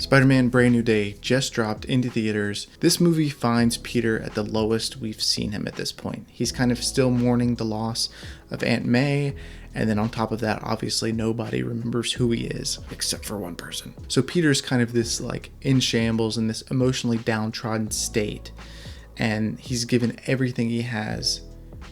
Spider-Man Brand New Day just dropped into theaters. This movie finds Peter at the lowest we've seen him at this point. He's kind of still mourning the loss of Aunt May, and then on top of that, obviously nobody remembers who he is, except for one person. So Peter's kind of this like in shambles in this emotionally downtrodden state, and he's given everything he has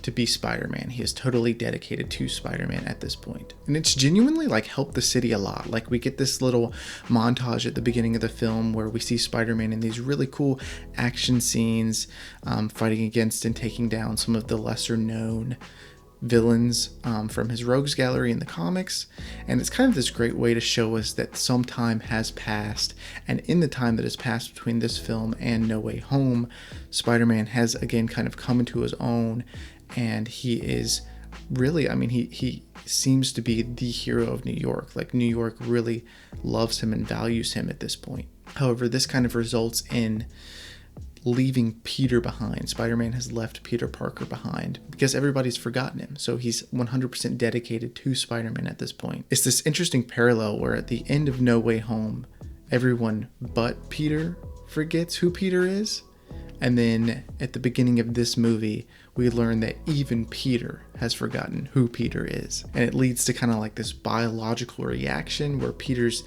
to be Spider-Man. He is totally dedicated to Spider-Man at this point. And it's genuinely like helped the city a lot. Like we get this little montage at the beginning of the film where we see Spider-Man in these really cool action scenes, fighting against and taking down some of the lesser known villains from his rogues gallery in the comics. And it's kind of this great way to show us that some time has passed, and in the time that has passed between this film and No Way Home, Spider-Man has again kind of come into his own, and he is really, I mean, he seems to be the hero of New York. Like New York really loves him and values him at this point. However, this kind of results in leaving Peter behind. Spider-Man has left Peter Parker behind because everybody's forgotten him. So he's 100% dedicated to Spider-Man at this point. It's this interesting parallel where at the end of No Way Home, everyone but Peter forgets who Peter is. And then at the beginning of this movie, we learn that even Peter has forgotten who Peter is. And it leads to kind of like this biological reaction where Peter's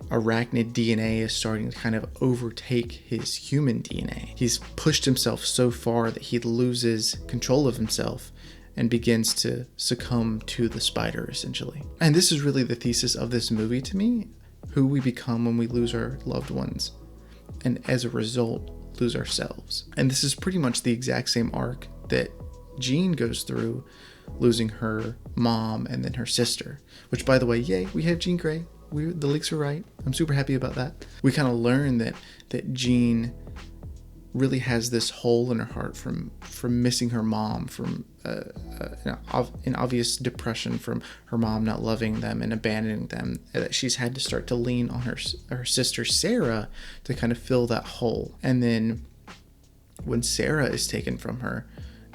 arachnid DNA is starting to kind of overtake his human DNA. He's pushed himself so far that he loses control of himself and begins to succumb to the spider, essentially. And this is really the thesis of this movie to me: who we become when we lose our loved ones, and as a result, lose ourselves. And this is pretty much the exact same arc that Jean goes through, losing her mom and then her sister, which, by the way, yay, we have Jean Grey. The leaks were right. I'm super happy about that. We kind of learn that Jean really has this hole in her heart from missing her mom, from an obvious depression from her mom not loving them and abandoning them, that she's had to start to lean on her sister Sarah to kind of fill that hole. And then when Sarah is taken from her,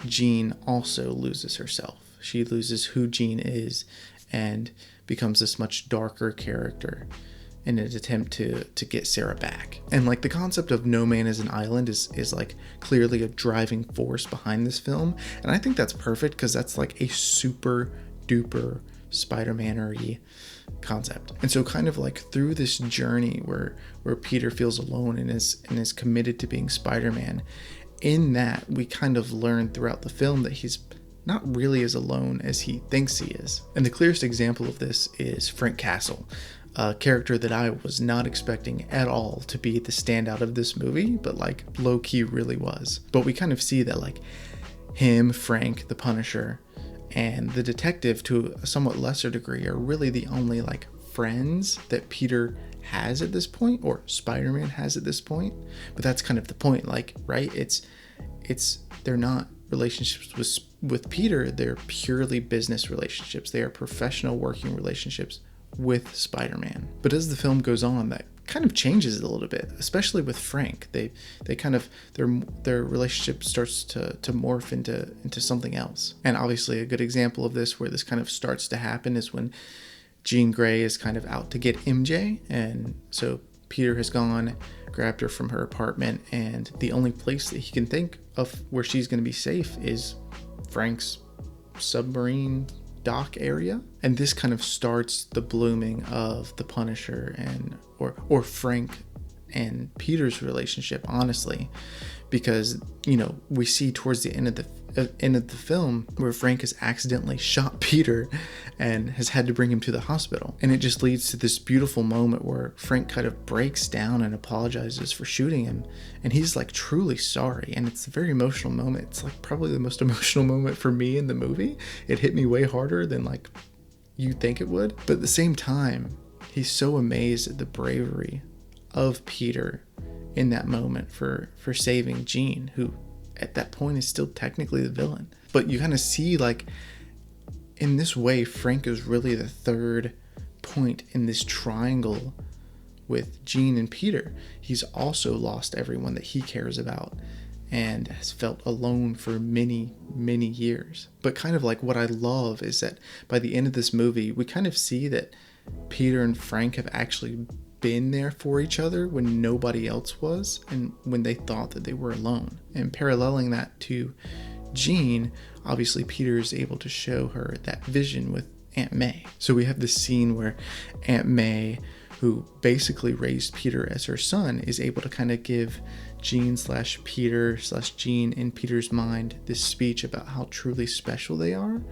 Jean also loses herself. She loses who Jean is and becomes this much darker character in an attempt to get Sarah back. And like the concept of no man is an island is like clearly a driving force behind this film. And I think that's perfect because that's like a super duper Spider-Man-y concept. And so kind of like through this journey where Peter feels alone and is committed to being Spider-Man, in that we kind of learn throughout the film that he's not really as alone as he thinks he is. And the clearest example of this is Frank Castle, a character that I was not expecting at all to be the standout of this movie, but like low-key really was. But we kind of see that like him, Frank, the Punisher, and the detective to a somewhat lesser degree are really the only like friends that Peter has at this point, or Spider-Man has at this point. But that's kind of the point, like, right? It's they're not relationships with Peter, they're purely business relationships. They are professional working relationships with Spider-Man. But as the film goes on, that kind of changes a little bit, especially with Frank. They kind of their relationship starts to morph into something else. And obviously a good example of this where this kind of starts to happen is when Jean Grey is kind of out to get MJ, and so Peter has gone, grabbed her from her apartment, and the only place that he can think of where she's going to be safe is Frank's submarine dock area. And this kind of starts the blooming of the Punisher and or Frank and Peter's relationship, honestly, because, you know, we see towards the end of the film where Frank has accidentally shot Peter and has had to bring him to the hospital. And it just leads to this beautiful moment where Frank kind of breaks down and apologizes for shooting him. And he's like truly sorry. And it's a very emotional moment. It's like probably the most emotional moment for me in the movie. It hit me way harder than like you think it would. But at the same time, he's so amazed at the bravery of Peter in that moment for saving Jean, who at that point is still technically the villain. But you kind of see, like, in this way, Frank is really the third point in this triangle with Jean and Peter. He's also lost everyone that he cares about and has felt alone for many, many years. But kind of like what I love is that by the end of this movie, we kind of see that Peter and Frank have actually been there for each other when nobody else was and when they thought that they were alone. And paralleling that to Jean, obviously Peter is able to show her that vision with Aunt May. So we have this scene where Aunt May, who basically raised Peter as her son, is able to kind of give Jean/Peter/Jean in Peter's mind this speech about how truly special they are.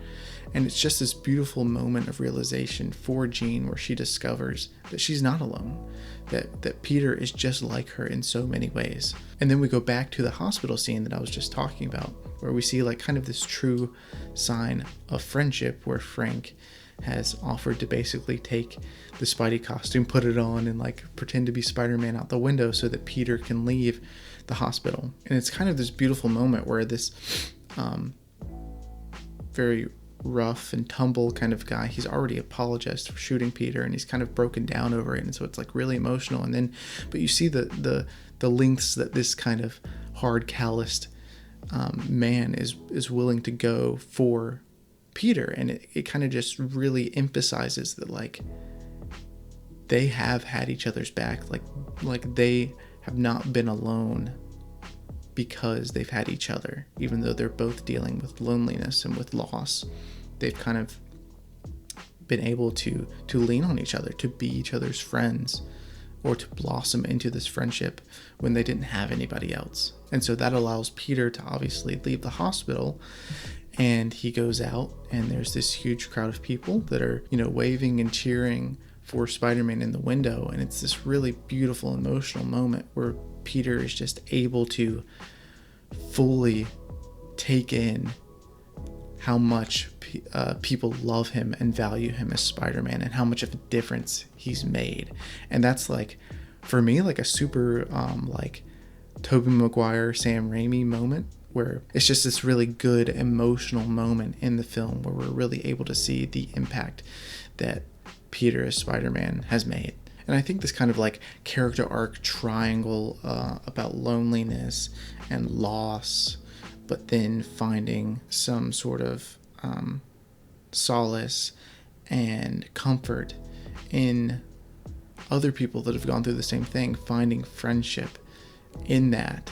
And it's just this beautiful moment of realization for Jean where she discovers that she's not alone, that Peter is just like her in so many ways. And then we go back to the hospital scene that I was just talking about, where we see like kind of this true sign of friendship, where Frank has offered to basically take the Spidey costume, put it on, and like pretend to be Spider-Man out the window so that Peter can leave the hospital. And it's kind of this beautiful moment where this very rough and tumble kind of guy, he's already apologized for shooting Peter, and he's kind of broken down over it, and so it's like really emotional. And then but you see the lengths that this kind of hard, calloused man is willing to go for Peter, and it kind of just really emphasizes that like they have had each other's back, like they have not been alone because they've had each other. Even though they're both dealing with loneliness and with loss, they've kind of been able to lean on each other, to be each other's friends, or to blossom into this friendship when they didn't have anybody else. And so that allows Peter to obviously leave the hospital, and he goes out, and there's this huge crowd of people that are, waving and cheering for Spider-Man in the window. And it's this really beautiful, emotional moment where Peter is just able to fully take in how much people love him and value him as Spider-Man, and how much of a difference he's made. And that's like, for me, like a super like Tobey Maguire, Sam Raimi moment, where it's just this really good emotional moment in the film where we're really able to see the impact that Peter as Spider-Man has made. And I think this kind of like character arc triangle about loneliness and loss, but then finding some sort of solace and comfort in other people that have gone through the same thing, finding friendship in that,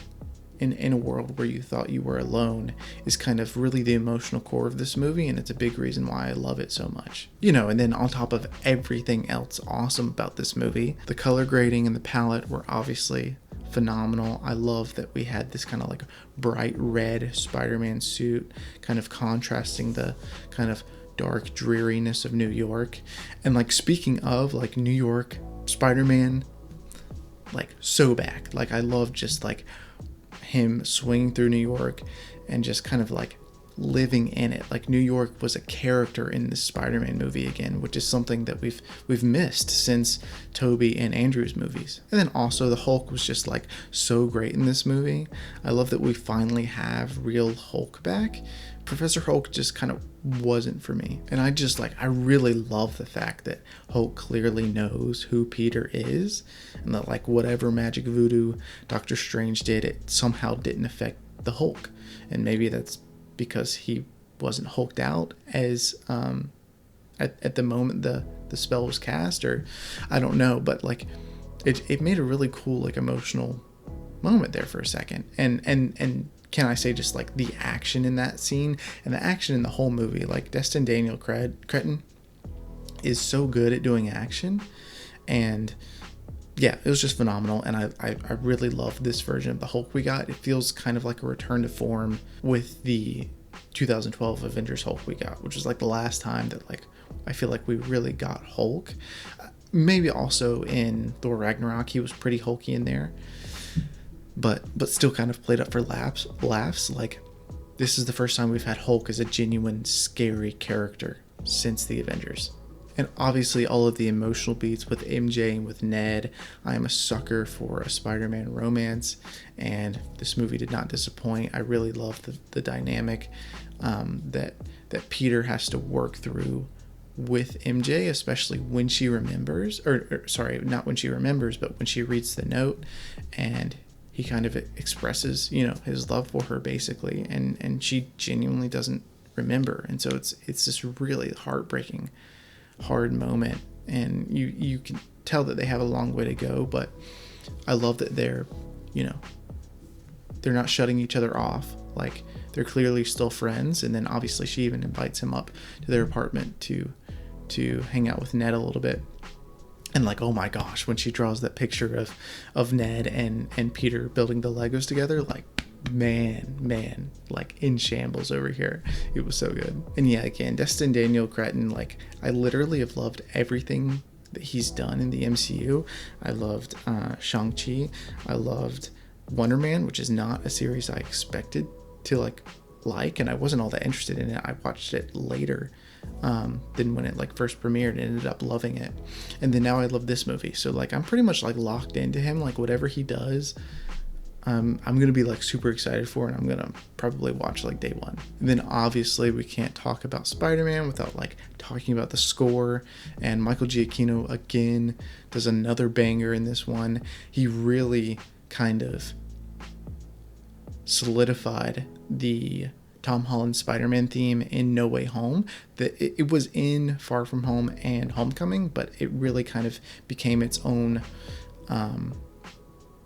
in a world where you thought you were alone, is kind of really the emotional core of this movie, and it's a big reason why I love it so much. And then on top of everything else awesome about this movie, the color grading and the palette were obviously phenomenal. I love that we had this kind of like bright red Spider-Man suit, kind of contrasting the kind of dark dreariness of New York. And like, speaking of like New York, Spider-Man, like so back. Like, I love just like him swinging through New York and just kind of like living in it. Like, New York was a character in this Spider-Man movie again, which is something that we've missed since Tobey and Andrew's movies. And then also the Hulk was just like so great in this movie. I love that we finally have real Hulk back. Professor Hulk just kind of wasn't for me. And I really love the fact that Hulk clearly knows who Peter is, and that like whatever magic voodoo Doctor Strange did, it somehow didn't affect the Hulk. And maybe that's because he wasn't hulked out as at the moment the spell was cast, or I don't know, but like it made a really cool like emotional moment there for a second. And can I say just like the action in that scene and the action in the whole movie, like Destin Daniel Cretton is so good at doing action, and yeah, it was just phenomenal. And I really love this version of the Hulk we got. It feels kind of like a return to form with the 2012 Avengers Hulk we got, which was like the last time that like I feel like we really got Hulk. Maybe also in Thor Ragnarok, he was pretty hulky in there, but still kind of played up for laughs. Like, this is the first time we've had Hulk as a genuine scary character since the Avengers. And obviously all of the emotional beats with MJ and with Ned. I am a sucker for a Spider-Man romance, and this movie did not disappoint. I really love the dynamic that Peter has to work through with MJ, especially when she remembers, or sorry, not when she remembers, but when she reads the note and he kind of expresses, his love for her basically, and she genuinely doesn't remember. And so it's this really heartbreaking, hard moment and you can tell that they have a long way to go, but I love that they're not shutting each other off. Like, they're clearly still friends. And then obviously she even invites him up to their apartment to hang out with Ned a little bit. And like, oh my gosh, when she draws that picture of Ned and Peter building the Legos together, like, man, like, in shambles over here. It was so good. And yeah, again, Destin Daniel Cretton, like, I literally have loved everything that he's done in the MCU. I loved Shang-Chi. I loved Wonder Man, which is not a series I expected to like, and I wasn't all that interested in it. I watched it later than when it like first premiered, and ended up loving it. And then now I love this movie. So like, I'm pretty much like locked into him. Like, whatever he does, I'm gonna be like super excited for, and I'm gonna probably watch like day one. And then obviously we can't talk about Spider-Man without like talking about the score. And Michael Giacchino again does another banger in this one. He really kind of solidified the Tom Holland Spider-Man theme in No Way Home. That it was in Far From Home and Homecoming, but it really kind of became its own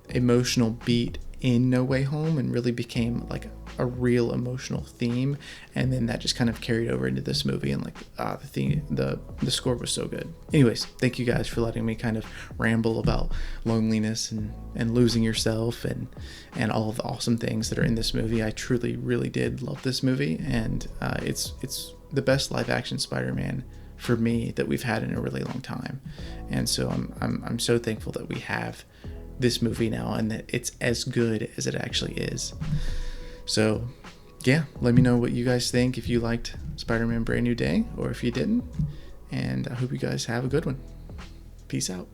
emotional beat in No Way Home, and really became like a real emotional theme. And then that just kind of carried over into this movie, and like the score was so good. Anyways, thank you guys for letting me kind of ramble about loneliness and losing yourself and all of the awesome things that are in this movie. I truly really did love this movie, and it's the best live action Spider-Man for me that we've had in a really long time. And so I'm so thankful that we have this movie now, and that it's as good as it actually is. So yeah, let me know what you guys think, if you liked Spider-Man Brand New Day or if you didn't, and I hope you guys have a good one. Peace out.